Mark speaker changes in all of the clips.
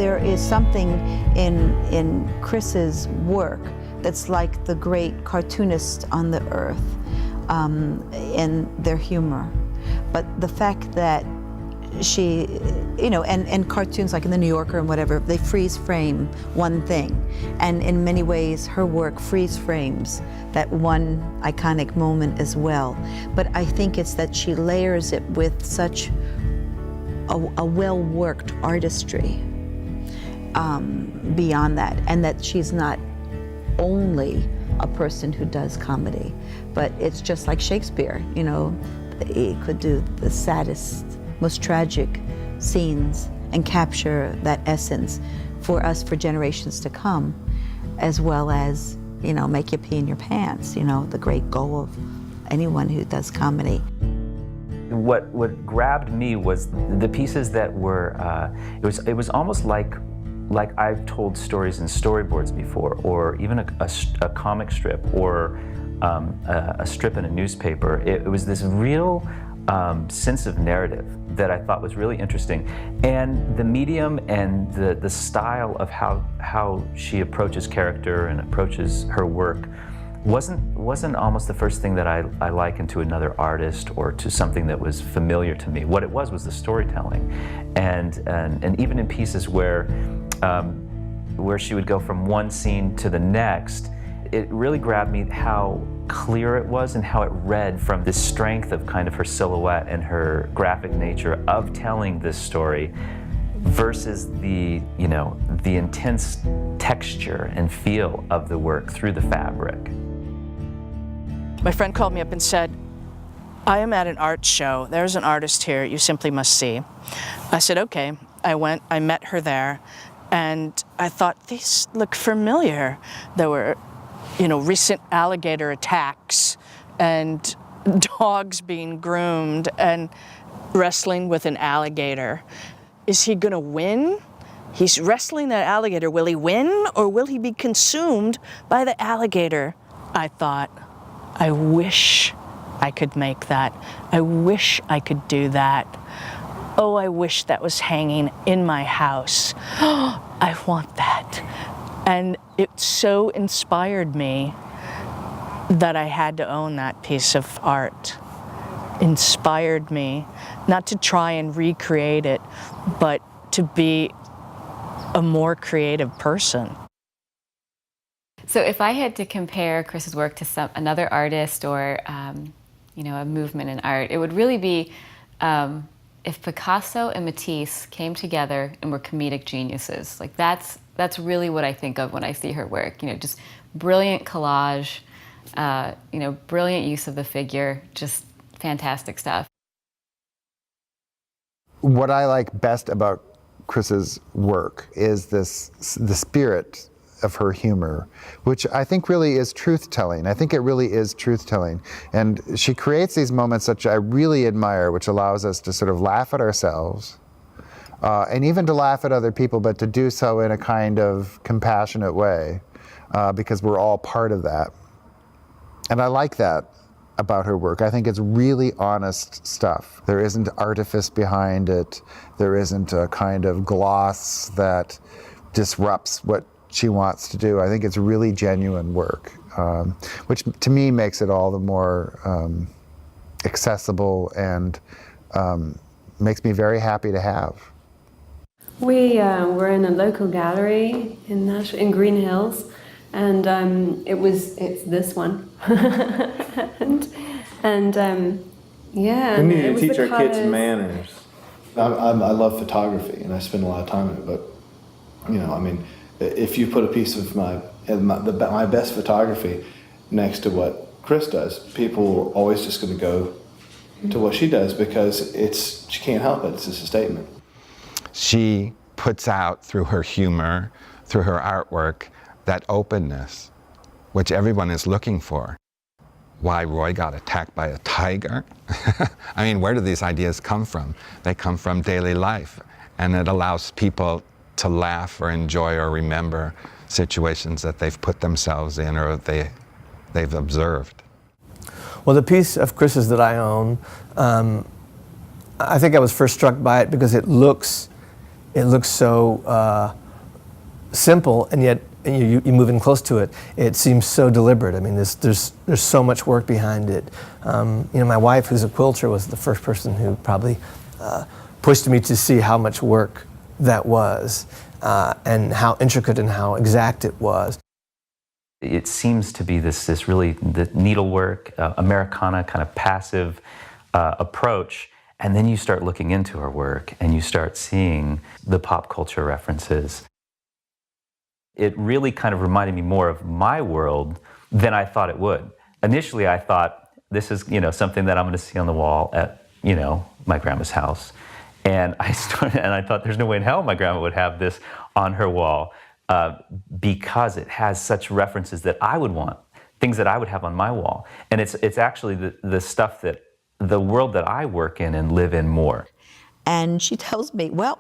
Speaker 1: there is something in Chris's work that's like the great cartoonists on the earth in their humor. But the fact that she, and cartoons like in the New Yorker and whatever, they freeze frame one thing. And in many ways, her work freeze frames that one iconic moment as well. But I think it's that she layers it with such a well-worked artistry beyond that, and that she's not only a person who does comedy, but it's just like Shakespeare, he could do the saddest, most tragic scenes and capture that essence for us for generations to come, as well as, make you pee in your pants, the great goal of anyone who does comedy.
Speaker 2: What grabbed me was the pieces that were, it was almost like I've told stories in storyboards before, or even a comic strip, or a strip in a newspaper. It was this real sense of narrative that I thought was really interesting. And the medium and the style of how she approaches character and approaches her work wasn't almost the first thing that I likened to another artist or to something that was familiar to me. What it was the storytelling. And even in pieces where she would go from one scene to the next, it really grabbed me how clear it was and how it read from the strength of kind of her silhouette and her graphic nature of telling this story versus the intense texture and feel of the work through the fabric.
Speaker 3: My friend called me up and said, I am at an art show. There's an artist here you simply must see. I said, okay. I went, I met her there, and I thought, these look familiar. There were, recent alligator attacks and dogs being groomed and wrestling with an alligator. Is he gonna win? He's wrestling that alligator. Will he win, or will he be consumed by the alligator? I thought, I wish I could make that. I wish I could do that. Oh, I wish that was hanging in my house. I want that. And it so inspired me that I had to own that piece of art. Inspired me, not to try and recreate it, but to be a more creative person.
Speaker 4: So if I had to compare Chris's work to another artist or a movement in art, it would really be if Picasso and Matisse came together and were comedic geniuses. Like that's really what I think of when I see her work. Just brilliant collage, brilliant use of the figure, just fantastic stuff.
Speaker 5: What I like best about Chris's work is the spirit of her humor, which I think really is truth-telling. I think it really is truth-telling. And she creates these moments that I really admire, which allows us to sort of laugh at ourselves, and even to laugh at other people, but to do so in a kind of compassionate way, because we're all part of that. And I like that about her work. I think it's really honest stuff. There isn't artifice behind it. There isn't a kind of gloss that disrupts what she wants to do. I think it's really genuine work, which to me makes it all the more accessible and makes me very happy to have.
Speaker 6: We were in a local gallery in Green Hills, and it's this one, and yeah.
Speaker 7: We need to teach our kids manners. I love photography, and I spend a lot of time in it. But if you put a piece of my best photography next to what Chris does, people are always just going to go to what she does because she can't help it. It's just a statement.
Speaker 8: She puts out through her humor, through her artwork, that openness, which everyone is looking for. Why Roy got attacked by a tiger? I mean, where do these ideas come from? They come from daily life, and it allows people to laugh or enjoy or remember situations that they've put themselves in or they've observed.
Speaker 9: Well, the piece of Chris's that I own, I think I was first struck by it because it looks it looks so simple, and yet you move in close to it, it seems so deliberate. I mean, there's so much work behind it. My wife, who's a quilter, was the first person who probably pushed me to see how much work that was, and how intricate and how exact it was.
Speaker 2: It seems to be this really the needlework, Americana kind of passive approach, and then you start looking into her work and you start seeing the pop culture references. It really kind of reminded me more of my world than I thought it would. Initially, I thought this is something that I'm going to see on the wall at my grandma's house, and I thought there's no way in hell my grandma would have this on her wall. Because it has such references that I would want, things that I would have on my wall. And it's actually the stuff that the world that I work in and live in more.
Speaker 1: And she tells me, well,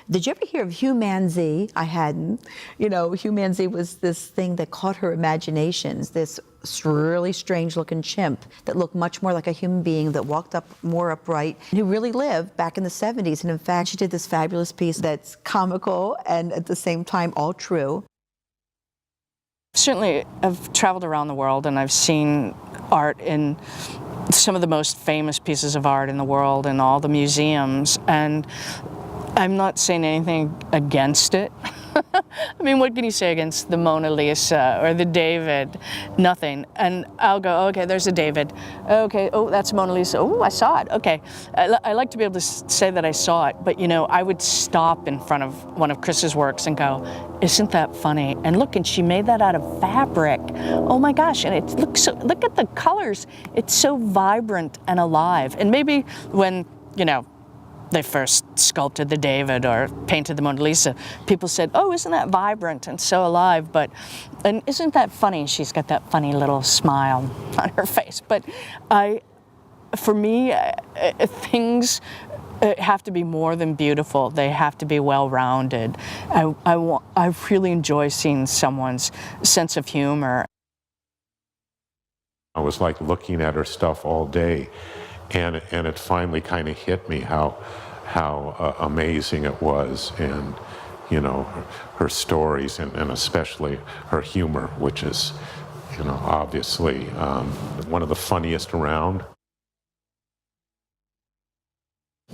Speaker 1: did you ever hear of Humanzee? I hadn't. Humanzee was this thing that caught her imaginations, this really strange looking chimp that looked much more like a human being, that walked up more upright, who really lived back in the 70s. And in fact, she did this fabulous piece that's comical and at the same time all true.
Speaker 3: Certainly, I've traveled around the world and I've seen art in some of the most famous pieces of art in the world in all the museums, and I'm not saying anything against it. I mean, what can you say against the Mona Lisa or the David? Nothing. And I'll go, okay, there's a David. Okay, oh, that's Mona Lisa. Oh, I saw it. Okay. I like to be able to say that I saw it, but I would stop in front of one of Chris's works and go, isn't that funny? And look, and she made that out of fabric. Oh my gosh, and it looks so, look at the colors. It's so vibrant and alive. And maybe when, they first sculpted the David or painted the Mona Lisa, people said, oh, isn't that vibrant and so alive? And isn't that funny? She's got that funny little smile on her face. But for me, things have to be more than beautiful. They have to be well-rounded. I really enjoy seeing someone's sense of humor.
Speaker 10: I was like looking at her stuff all day, and it finally kind of hit me how amazing it was, and her stories, and especially her humor, which is obviously one of the funniest around.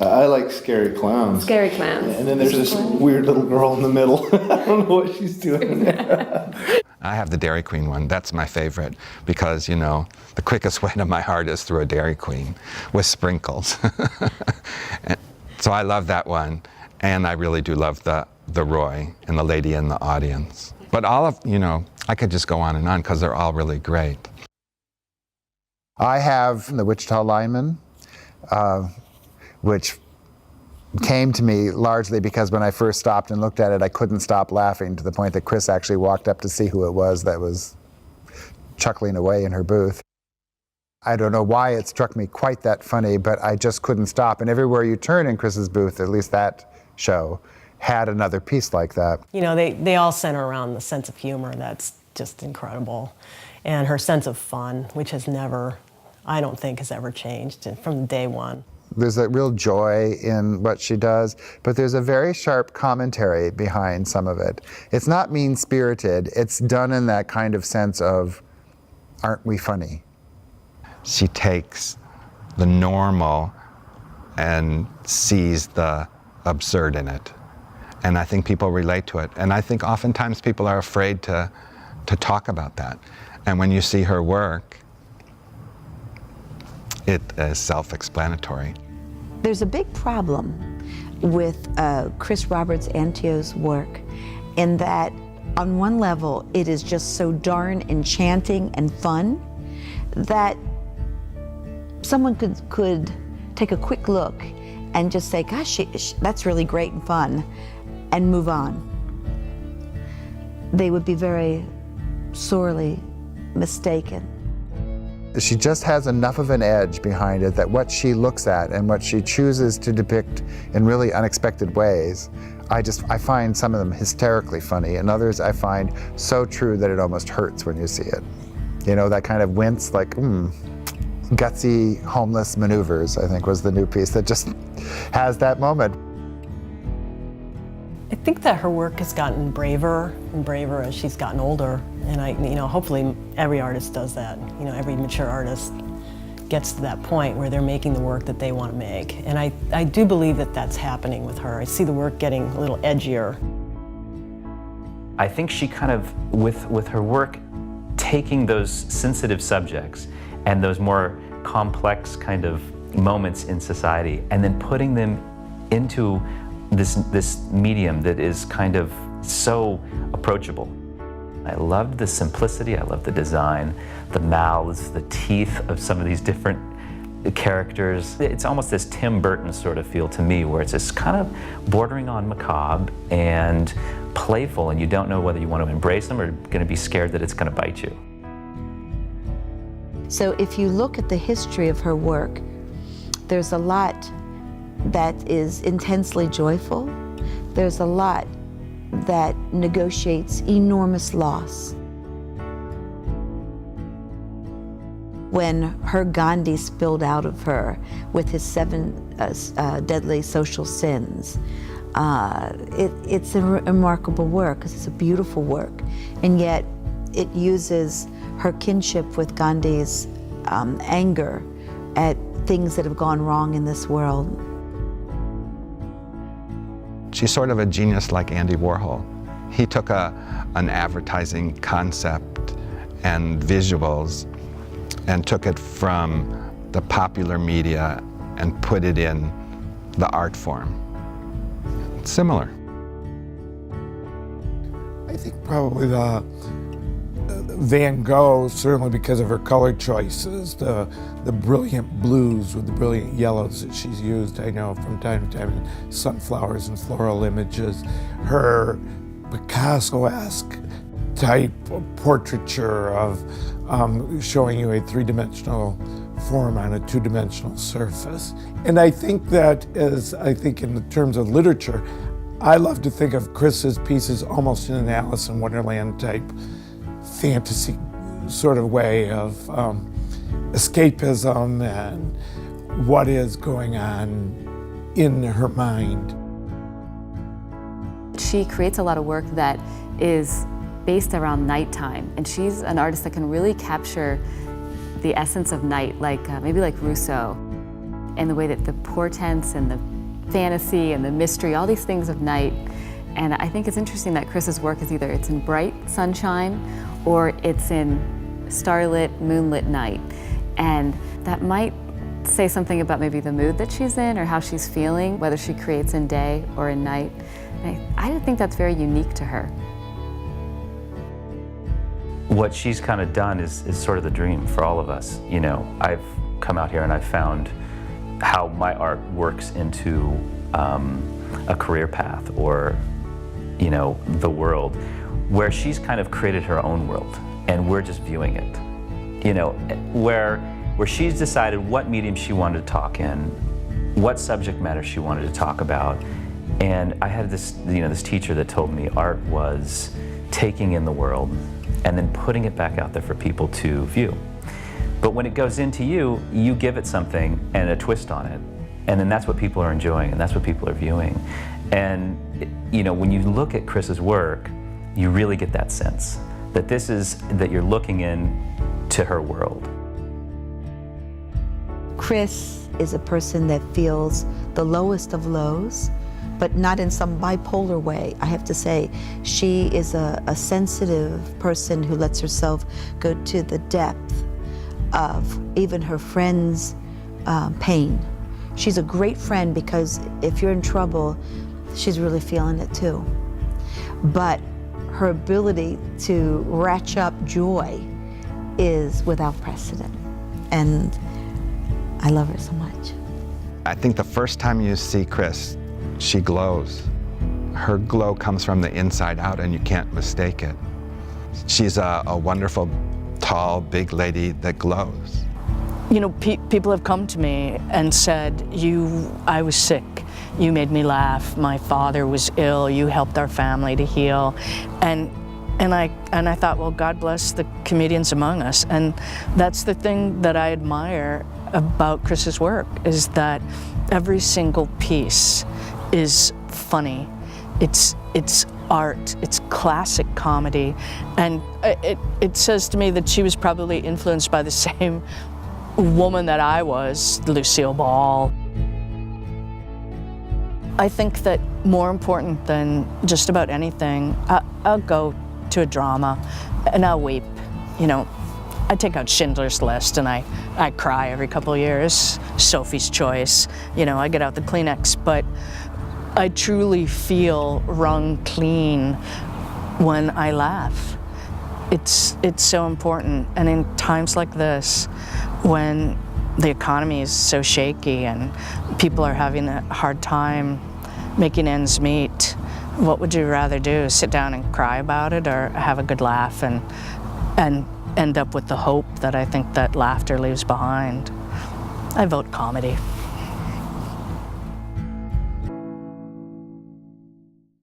Speaker 7: I like scary clowns.
Speaker 6: Scary clowns.
Speaker 7: And then there's this weird little girl in the middle. I don't know what she's doing there.
Speaker 8: I have the Dairy Queen one. That's my favorite because, the quickest way to my heart is through a Dairy Queen with sprinkles. So I love that one. And I really do love the Roy and the lady in the audience. But all of, I could just go on and on because they're all really great.
Speaker 5: I have the Wichita lineman, which came to me largely because when I first stopped and looked at it, I couldn't stop laughing, to the point that Chris actually walked up to see who it was that was chuckling away in her booth. I don't know why it struck me quite that funny, but I just couldn't stop. And everywhere you turn in Chris's booth, at least that show, had another piece like that.
Speaker 11: They all center around the sense of humor that's just incredible. And her sense of fun, which has never, I don't think has ever changed from day one.
Speaker 5: There's a real joy in what she does, but there's a very sharp commentary behind some of it. It's not mean-spirited. It's done in that kind of sense of, aren't we funny?
Speaker 8: She takes the normal and sees the absurd in it. And I think people relate to it. And I think oftentimes people are afraid to talk about that. And when you see her work, it is self-explanatory.
Speaker 1: There's a big problem with Chris Roberts-Antieau's work in that on one level it is just so darn enchanting and fun that someone could take a quick look and just say, gosh, that's really great and fun, and move on. They would be very sorely mistaken.
Speaker 5: She just has enough of an edge behind it that what she looks at and what she chooses to depict in really unexpected ways, I find some of them hysterically funny, and others I find so true that it almost hurts when you see it. That kind of wince, like, gutsy homeless maneuvers, I think was the new piece that just has that moment.
Speaker 11: I think that her work has gotten braver and braver as she's gotten older, and hopefully every artist does that. Every mature artist gets to that point where they're making the work that they want to make, and I do believe that that's happening with her. I see the work getting a little edgier.
Speaker 2: I think she kind of, with her work, taking those sensitive subjects and those more complex kind of moments in society, and then putting them into this medium that is kind of so approachable. I loved the simplicity, I loved the design, the mouths, the teeth of some of these different characters. It's almost this Tim Burton sort of feel to me, where it's just kind of bordering on macabre and playful, and you don't know whether you want to embrace them or going to be scared that it's going to bite you.
Speaker 1: So if you look at the history of her work, there's a lot that is intensely joyful. There's a lot that negotiates enormous loss. When her Gandhi spilled out of her with his 7 deadly social sins, it's a remarkable work, because it's a beautiful work, and yet it uses her kinship with Gandhi's anger at things that have gone wrong in this world.
Speaker 8: She's sort of a genius like Andy Warhol. He took an advertising concept and visuals and took it from the popular media and put it in the art form. It's similar.
Speaker 12: I think probably the Van Gogh, certainly because of her color choices, the brilliant blues with the brilliant yellows that she's used, I know, from time to time in sunflowers and floral images. Her Picasso-esque type of portraiture of showing you a 3-dimensional form on a 2-dimensional surface. And I think that in terms of literature, I love to think of Chris's pieces almost in an Alice in Wonderland type fantasy sort of way of escapism and what is going on in her mind.
Speaker 4: She creates a lot of work that is based around nighttime, and she's an artist that can really capture the essence of night, maybe like Rousseau, and the way that the portents and the fantasy and the mystery, all these things of night. And I think it's interesting that Chris's work is either it's in bright sunshine or it's in starlit, moonlit night. And that might say something about maybe the mood that she's in or how she's feeling, whether she creates in day or in night. And I think that's very unique to her.
Speaker 2: What she's kind of done is sort of the dream for all of us. I've come out here and I've found how my art works into a career path or, the world, where she's kind of created her own world and we're just viewing it. Where she's decided what medium she wanted to talk in, what subject matter she wanted to talk about. And I had this teacher that told me art was taking in the world and then putting it back out there for people to view. But when it goes into you, you give it something and a twist on it. And then that's what people are enjoying and that's what people are viewing. And when you look at Chris's work, you really get that sense that that you're looking in to her world.
Speaker 1: Chris is a person that feels the lowest of lows, but not in some bipolar way. I have to say, she is a sensitive person who lets herself go to the depth of even her friend's pain. She's a great friend because if you're in trouble, she's really feeling it too. But her ability to ratchet up joy is without precedent. And I love her so much.
Speaker 8: I think the first time you see Chris, she glows. Her glow comes from the inside out and you can't mistake it. She's a wonderful, tall, big lady that glows.
Speaker 3: People have come to me and said, I was sick. You made me laugh. My father was ill. You helped our family to heal. And I thought, well, God bless the comedians among us. And that's the thing that I admire about Chris's work, is that every single piece is funny It's art, it's classic comedy, and it says to me that she was probably influenced by the same woman that I was, Lucille Ball. I think that more important than just about anything, I'll go to a drama and I'll weep. You know, I take out Schindler's List and I cry every couple of years. Sophie's Choice, you know, I get out the Kleenex, but I truly feel wrung clean when I laugh. It's so important, and in times like this, when the economy is so shaky and people are having a hard time making ends meet, what would you rather do? Sit down and cry about it, or have a good laugh and end up with the hope that I think that laughter leaves behind? I vote comedy.